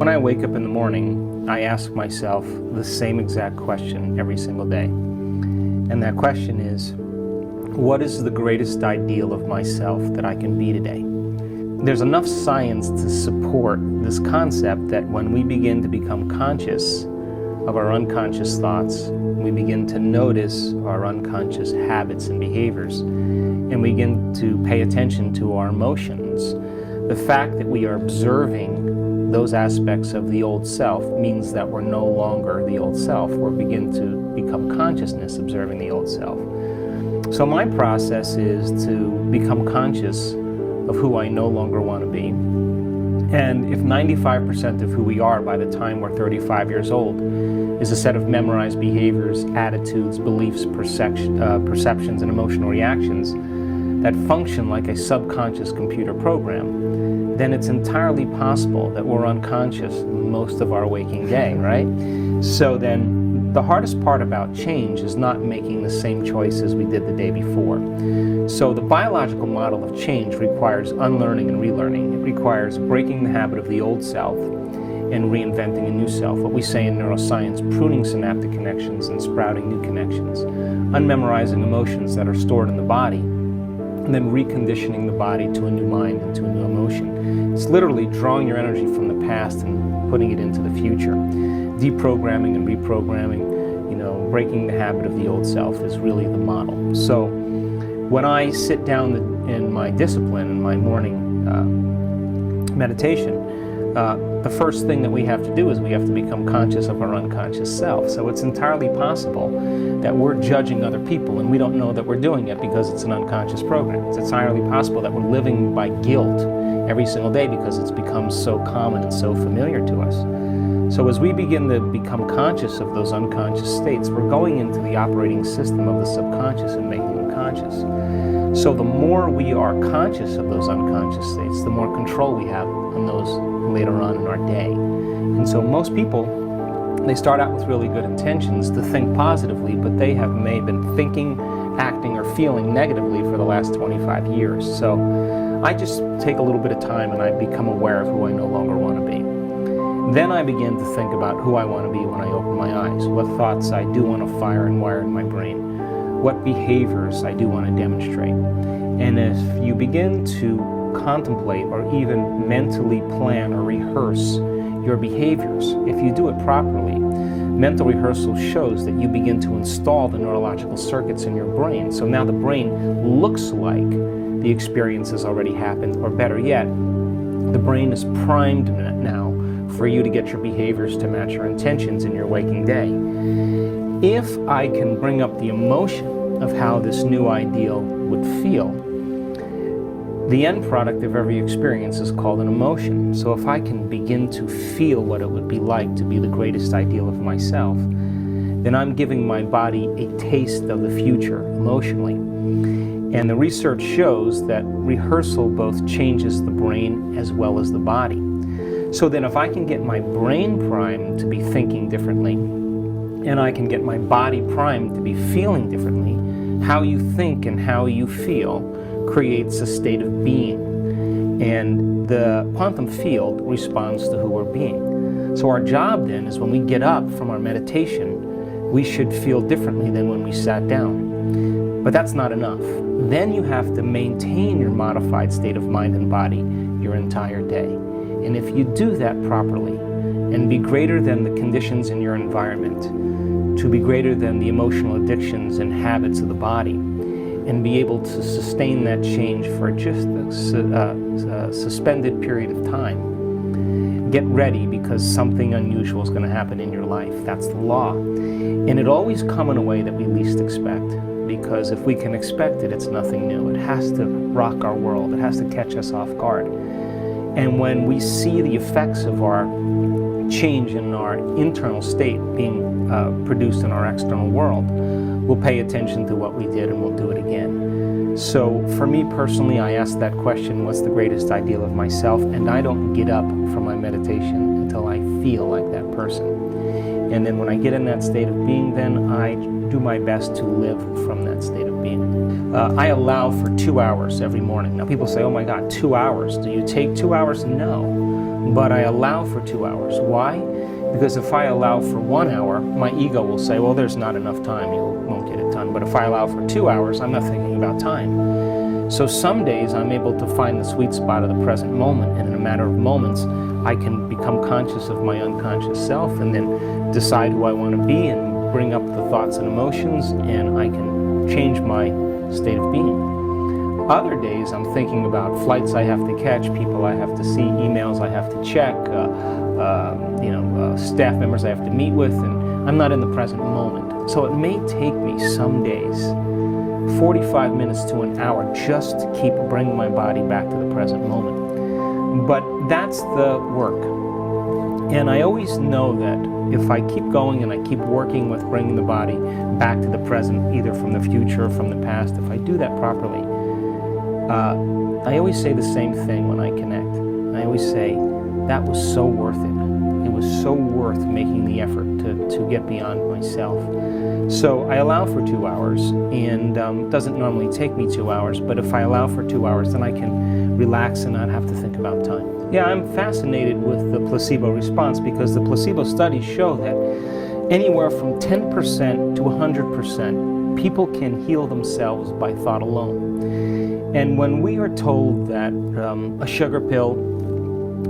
When I wake up in the morning, I ask myself the same exact question every single day. And that question is, what is the greatest ideal of myself that I can be today? There's enough science to support this concept that when we begin to become conscious of our unconscious thoughts, we begin to notice our unconscious habits and behaviors, and we begin to pay attention to our emotions. The fact that we are observing those aspects of the old self means that we're no longer the old self. We begin to become consciousness observing the old self. So my process is to become conscious of who I no longer want to be. And if 95% of who we are by the time we're 35 years old is a set of memorized behaviors, attitudes, beliefs, perceptions, and emotional reactions that function like a subconscious computer program, then it's entirely possible that we're unconscious most of our waking day, right? So then the hardest part about change is not making the same choices we did the day before. So the biological model of change requires unlearning and relearning. It requires breaking the habit of the old self and reinventing a new self. What we say in neuroscience, pruning synaptic connections and sprouting new connections, unmemorizing emotions that are stored in the body, and then reconditioning the body to a new mind and to a new emotion. It's literally drawing your energy from the past and putting it into the future. Deprogramming and reprogramming, breaking the habit of the old self is really the model. So when I sit down in my discipline, in my morning meditation, the first thing that we have to do is we have to become conscious of our unconscious self. So it's entirely possible that we're judging other people and we don't know that we're doing it because it's an unconscious program. It's entirely possible that we're living by guilt every single day because it's become so common and so familiar to us. So as we begin to become conscious of those unconscious states, we're going into the operating system of the subconscious and making them conscious. So the more we are conscious of those unconscious states, the more control we have on those later on in our day. And so most people, they start out with really good intentions to think positively, but they may have been thinking, acting, or feeling negatively for the last 25 years. So I just take a little bit of time and I become aware of who I no longer want to be. Then I begin to think about who I want to be when I open my eyes, what thoughts I do want to fire and wire in my brain, what behaviors I do want to demonstrate. And if you begin to contemplate or even mentally plan or rehearse your behaviors, if you do it properly, mental rehearsal shows that you begin to install the neurological circuits in your brain. So now the brain looks like the experience has already happened, or better yet, the brain is primed now for you to get your behaviors to match your intentions in your waking day. If I can bring up the emotion of how this new ideal would feel, the end product of every experience is called an emotion. So if I can begin to feel what it would be like to be the greatest ideal of myself, then I'm giving my body a taste of the future emotionally. And the research shows that rehearsal both changes the brain as well as the body. So then if I can get my brain primed to be thinking differently, and I can get my body primed to be feeling differently, how you think and how you feel creates a state of being. And the quantum field responds to who we're being. So our job then is when we get up from our meditation, we should feel differently than when we sat down. But that's not enough. Then you have to maintain your modified state of mind and body your entire day. And if you do that properly and be greater than the conditions in your environment, to be greater than the emotional addictions and habits of the body, and be able to sustain that change for just a suspended period of time, get ready because something unusual is going to happen in your life. That's the law. And it always comes in a way that we least expect, because if we can expect it, it's nothing new. It has to rock our world. It has to catch us off guard. And when we see the effects of our change in our internal state being produced in our external world, we'll pay attention to what we did and we'll do it again. So for me personally, I ask that question, what's the greatest ideal of myself? And I don't get up from my meditation until I feel like that person. And then when I get in that state of being, then I do my best to live from that state of being. I allow for 2 hours every morning. Now people say, oh my God, 2 hours. Do you take 2 hours? No. But I allow for 2 hours. Why? Because if I allow for 1 hour, my ego will say, well, there's not enough time, you won't get it done. But if I allow for 2 hours, I'm not thinking about time. So some days I'm able to find the sweet spot of the present moment, and in a matter of moments, I can become conscious of my unconscious self and then decide who I want to be and bring up the thoughts and emotions, and I can change my state of being. Other days I'm thinking about flights I have to catch, people I have to see, emails I have to check, staff members I have to meet with, and I'm not in the present moment. So it may take me some days 45 minutes to an hour just to keep bringing my body back to the present moment. But that's the work. And I always know that if I keep going and I keep working with bringing the body back to the present, either from the future or from the past, if I do that properly, I always say the same thing when I connect. I always say, that was so worth it. It was so worth making the effort to get beyond myself. So I allow for 2 hours, and it doesn't normally take me 2 hours, but if I allow for 2 hours, then I can relax and not have to think about time. Yeah, I'm fascinated with the placebo response because the placebo studies show that anywhere from 10% to 100% people can heal themselves by thought alone. And when we are told that a sugar pill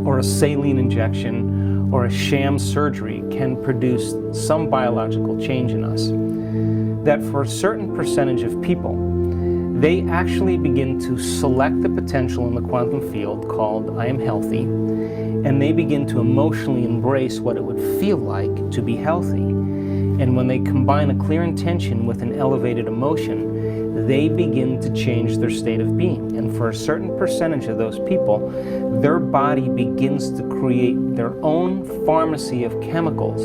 or a saline injection or a sham surgery can produce some biological change in us, that for a certain percentage of people, they actually begin to select the potential in the quantum field called I am healthy, and they begin to emotionally embrace what it would feel like to be healthy. And when they combine a clear intention with an elevated emotion, they begin to change their state of being. And for a certain percentage of those people, their body begins to create their own pharmacy of chemicals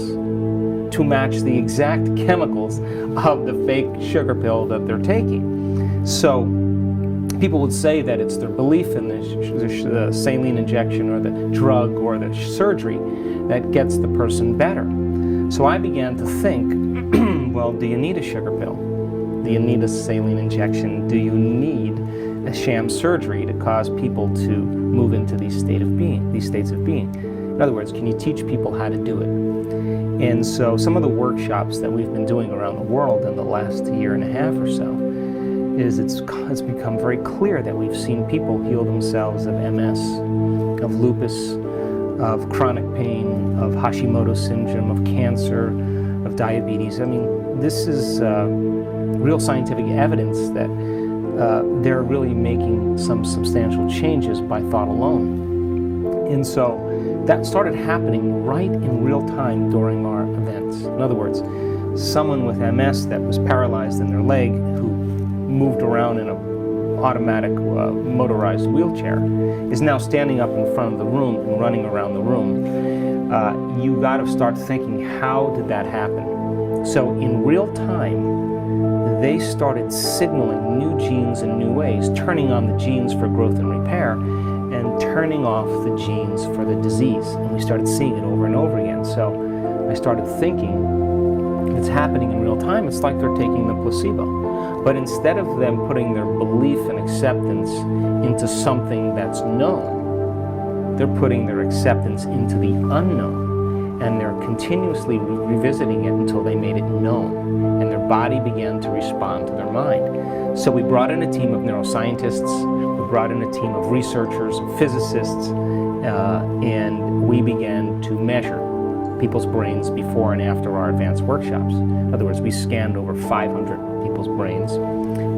to match the exact chemicals of the fake sugar pill that they're taking. So people would say that it's their belief in the saline injection or the drug or the surgery that gets the person better. So I began to think, well, do you need a sugar pill? Do you need a saline injection? Do you need a sham surgery to cause people to move into these states of being? In other words, can you teach people how to do it? And so some of the workshops that we've been doing around the world in the last year and a half or so is it's become very clear that we've seen people heal themselves of MS, of lupus, of chronic pain, of Hashimoto's syndrome, of cancer, of diabetes. I mean, this is real scientific evidence that they're really making some substantial changes by thought alone. And so that started happening right in real time during our events. In other words, someone with MS that was paralyzed in their leg, who moved around in an automatic motorized wheelchair, is now standing up in front of the room and running around the room. You got to start thinking, how did that happen? So in real time, they started signaling new genes in new ways, turning on the genes for growth and repair, and turning off the genes for the disease. And we started seeing it over and over again. So I started thinking, it's happening in real time. It's like they're taking the placebo. But instead of them putting their belief and acceptance into something that's known, they're putting their acceptance into the unknown. And they're continuously revisiting it until they made it known. And their body began to respond to their mind. So we brought in a team of neuroscientists, we brought in a team of researchers, physicists, and we began to measure people's brains before and after our advanced workshops. In other words, we scanned over 500 people's brains.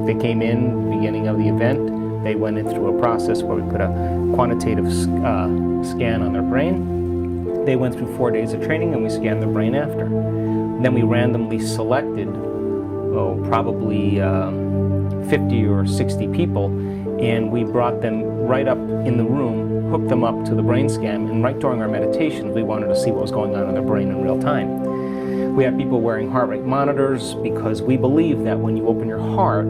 They came in beginning of the event, they went in through a process where we put a quantitative scan on their brain. They went through 4 days of training and we scanned their brain after. Then we randomly selected, probably 50 or 60 people, and we brought them right up in the room, hooked them up to the brain scan, and right during our meditation, we wanted to see what was going on in their brain in real time. We have people wearing heart rate monitors because we believe that when you open your heart,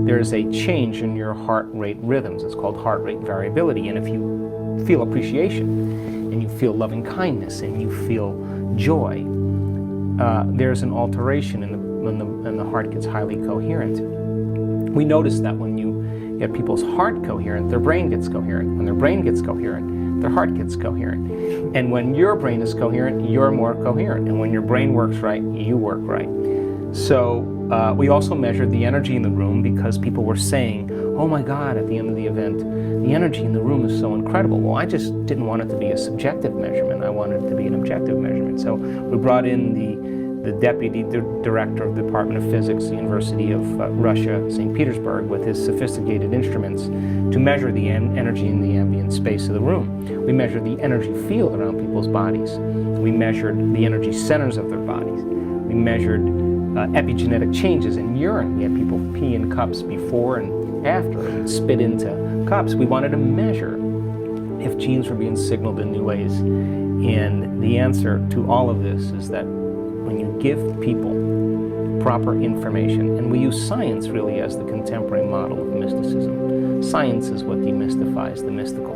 there's a change in your heart rate rhythms. It's called heart rate variability. And if you feel appreciation, and you feel loving kindness, and you feel joy, there's an alteration when the heart gets highly coherent. We notice that when you get people's heart coherent, their brain gets coherent. When their brain gets coherent, their heart gets coherent. And when your brain is coherent, you're more coherent. And when your brain works right, you work right. So we also measured the energy in the room because people were saying, oh my God, at the end of the event, the energy in the room is so incredible. Well, I just didn't want it to be a subjective measurement. I wanted it to be an objective measurement. So we brought in the deputy director of the Department of Physics, the University of Russia, St. Petersburg, with his sophisticated instruments to measure the energy in the ambient space of the room. We measured the energy field around people's bodies. We measured the energy centers of their bodies. We measured epigenetic changes in urine. We had people pee in cups before and after and spit into cups. We wanted to measure if genes were being signaled in new ways. And the answer to all of this is that when you give people proper information, and we use science really as the contemporary model of mysticism. Science is what demystifies the mystical.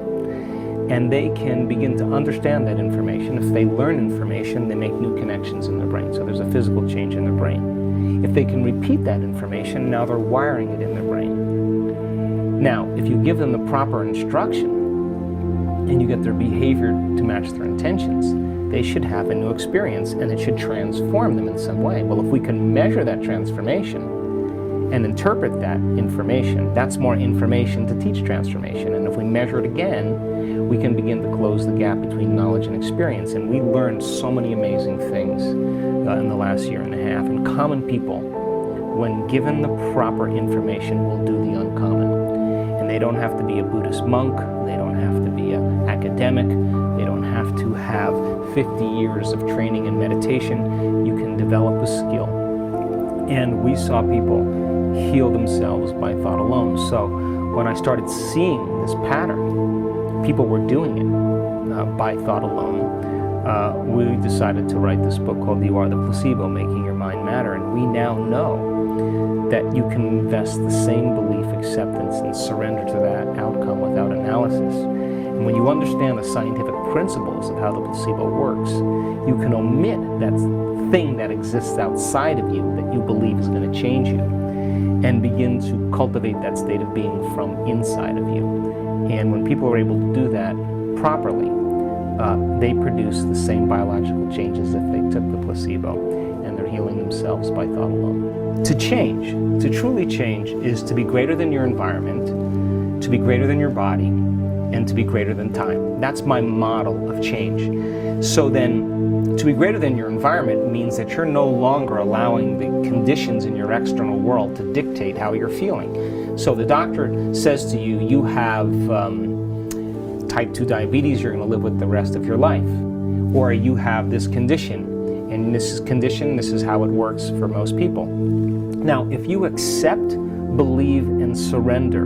And they can begin to understand that information. If they learn information, they make new connections in their brain. So there's a physical change in their brain. If they can repeat that information, now they're wiring it in their brain. Now, if you give them the proper instruction and you get their behavior to match their intentions, they should have a new experience and it should transform them in some way. Well, if we can measure that transformation and interpret that information, that's more information to teach transformation. And if we measure it again, we can begin to close the gap between knowledge and experience. And we learned so many amazing things in the last year and a half. And common people, when given the proper information, will do the uncommon. And they don't have to be a Buddhist monk, they don't have to be an academic, they don't have to have 50 years of training in meditation. You can develop a skill. And we saw people heal themselves by thought alone. So when I started seeing this pattern, people were doing it by thought alone. We decided to write this book called You Are the Placebo, Making Your Mind Matter. And we now know that you can invest the same belief, acceptance, and surrender to that outcome without analysis. And when you understand the scientific principles of how the placebo works, you can omit that thing that exists outside of you that you believe is going to change you and begin to cultivate that state of being from inside of you. And when people are able to do that properly, they produce the same biological changes if they took the placebo, and they're healing themselves by thought alone. To change, to truly change, is to be greater than your environment, to be greater than your body, and to be greater than time. That's my model of change. So then, to be greater than your environment means that you're no longer allowing the conditions in your external world to dictate how you're feeling. So the doctor says to you, you have type 2 diabetes, you're going to live with the rest of your life. Or you have this condition, and this is how it works for most people. Now, if you accept, believe, and surrender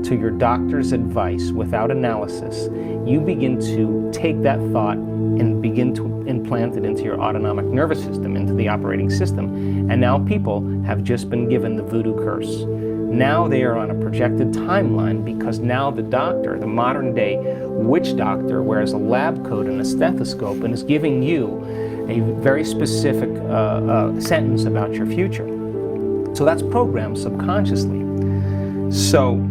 to your doctor's advice without analysis, you begin to take that thought and begin to implant it into your autonomic nervous system, into the operating system. And now people have just been given the voodoo curse. Now they are on a projected timeline because now the doctor, the modern day witch doctor, wears a lab coat and a stethoscope and is giving you a very specific sentence about your future. So that's programmed subconsciously. So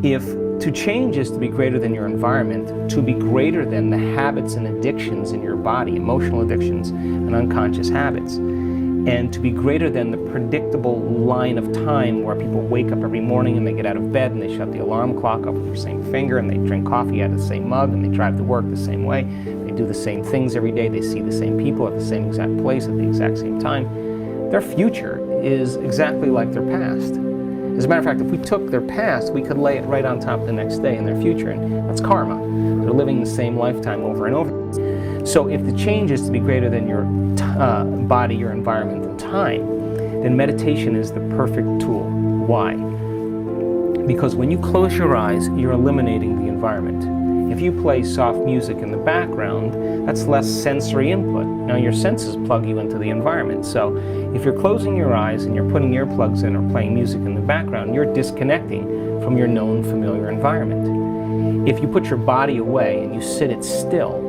if to change is to be greater than your environment, to be greater than the habits and addictions in your body, emotional addictions and unconscious habits, and to be greater than the predictable line of time where people wake up every morning and they get out of bed and they shut the alarm clock up with their same finger and they drink coffee out of the same mug and they drive to work the same way, they do the same things every day, they see the same people at the same exact place at the exact same time. Their future is exactly like their past. As a matter of fact, if we took their past, we could lay it right on top the next day in their future, and that's karma. They're living the same lifetime over and over. So if the change is to be greater than your body, your environment, and time, then meditation is the perfect tool. Why? Because when you close your eyes, you're eliminating the environment. If you play soft music in the background, that's less sensory input. Now your senses plug you into the environment. So if you're closing your eyes and you're putting earplugs in or playing music in the background, you're disconnecting from your known familiar environment. If you put your body away and you sit it still,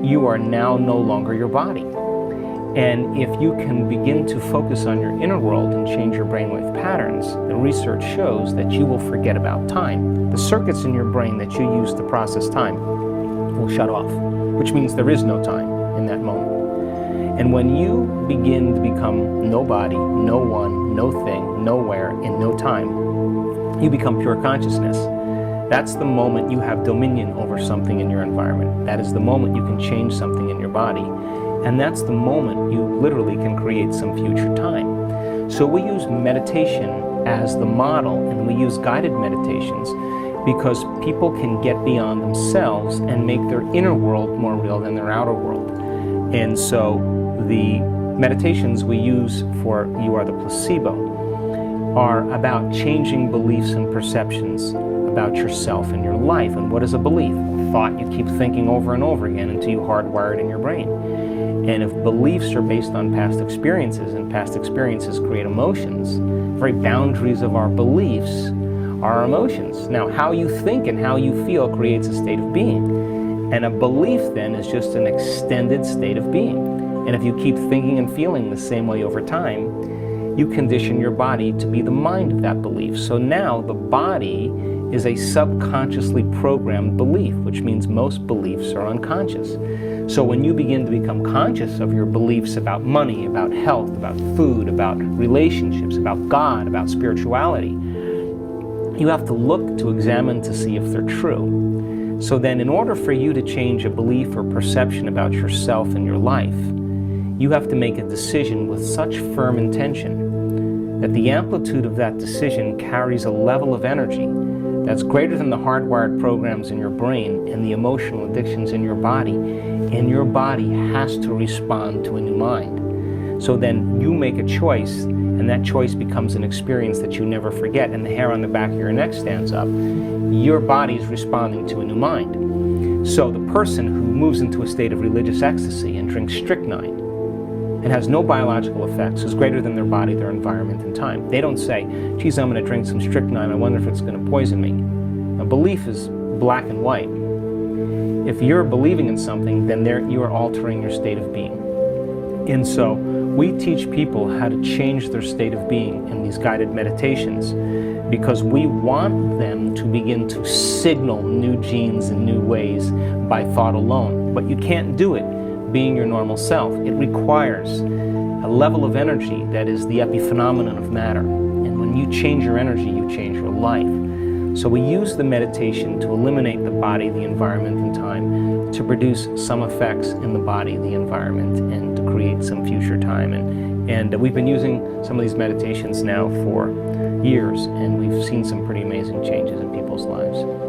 you are now no longer your body. And if you can begin to focus on your inner world and change your brainwave patterns, the research shows that you will forget about time. The circuits in your brain that you use to process time will shut off, which means there is no time in that moment. And when you begin to become nobody, no one, no thing, nowhere, in no time, you become pure consciousness. That's the moment you have dominion over something in your environment. That is the moment you can change something in your body. And that's the moment you literally can create some future time. So we use meditation as the model, and we use guided meditations because people can get beyond themselves and make their inner world more real than their outer world. And so the meditations we use for You Are the Placebo are about changing beliefs and perceptions about yourself and your life. And what is a belief? A thought you keep thinking over and over again until you hardwire it in your brain. And if beliefs are based on past experiences, and past experiences create emotions, the very boundaries of our beliefs are our emotions. Now, how you think and how you feel creates a state of being. And a belief then is just an extended state of being. And if you keep thinking and feeling the same way over time, you condition your body to be the mind of that belief. So now the body is a subconsciously programmed belief, which means most beliefs are unconscious. So when you begin to become conscious of your beliefs about money, about health, about food, about relationships, about God, about spirituality, you have to look to examine to see if they're true. So then in order for you to change a belief or perception about yourself and your life, you have to make a decision with such firm intention that the amplitude of that decision carries a level of energy that's greater than the hardwired programs in your brain and the emotional addictions in your body, and your body has to respond to a new mind. So then you make a choice, and that choice becomes an experience that you never forget, and the hair on the back of your neck stands up. Your body's responding to a new mind. So the person who moves into a state of religious ecstasy and drinks strychnine and has no biological effects, is greater than their body, their environment, and time. They don't say, geez, I'm going to drink some strychnine, I wonder if it's going to poison me. A belief is black and white. If you're believing in something, then you are altering your state of being. And so we teach people how to change their state of being in these guided meditations because we want them to begin to signal new genes in new ways by thought alone. But you can't do it being your normal self. It requires a level of energy that is the epiphenomenon of matter. And when you change your energy, you change your life. So we use the meditation to eliminate the body, the environment, and time to produce some effects in the body, the environment, and to create some future time. And we've been using some of these meditations now for years, and we've seen some pretty amazing changes in people's lives.